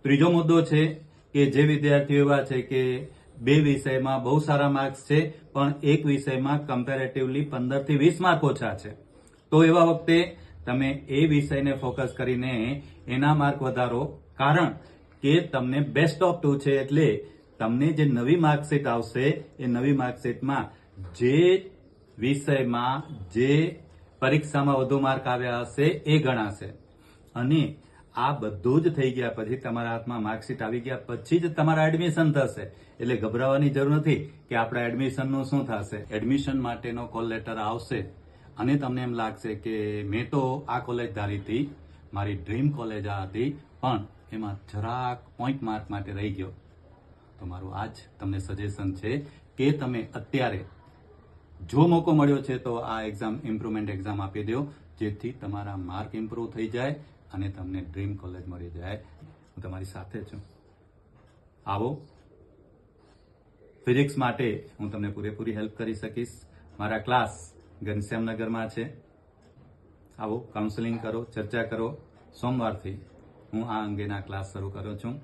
ત્રીજો મુદ્દો છે કે જે વિદ્યાર્થીઓ એવા છે કે બે વિષયમાં બહુ સારા માર્ક્સ છે પણ એક વિષયમાં કમ્પેરેટિવલી 15 થી 20 માર્ક ઓછા છે, તો એવા વખતે તમે એ વિષયને ફોકસ કરીને એના માર્ક વધારો, કારણ કે તમને બેસ્ટ ઓફ 2 છે એટલે તમને જે નવી માર્કશીટ આવશે એ નવી માર્કશીટમાં જે વિષયમાં જે પરીક્ષામાં વધુ માર્ક આવ્યા હશે એ ગણાશે. અને આ બધું જ થઈ ગયા પછી તમારા હાથમાં માર્કશીટ આવી ગયા પછી જ તમારા એડમિશન થશે. એટલે ગભરાવાની જરૂર નથી કે આપણા એડમિશનનું શું થશે. એડમિશન માટેનો કોલ લેટર આવશે અને તમને એમ લાગશે કે મેં તો આ કોલેજ ધારી હતી, મારી ડ્રીમ કોલેજ આ હતી, પણ એમાં જરાક પોઈન્ટ માર્ક માટે રહી ગયો. તો મારું આ જ તમને સજેશન છે કે તમે અત્યારે જો મોકો મળ્યો છે તો આ એક્ઝામ ઇમ્પ્રુવમેન્ટ એક્ઝામ આપી દો, જેથી તમારા માર્ક ઇમ્પ્રુવ થઈ જાય અને તમને ડ્રીમ કોલેજ મળી જાય. હું તમારી સાથે છું. આવો, ફિઝિક્સ માટે હું તમને પૂરેપૂરી હેલ્પ કરી શકીશ. મારા ક્લાસ ઘનશ્યામનગરમાં છે. આવો, કાઉન્સેલિંગ કરો, ચર્ચા કરો. સોમવારથી હું આ અંગેના ક્લાસ શરૂ કરું છું.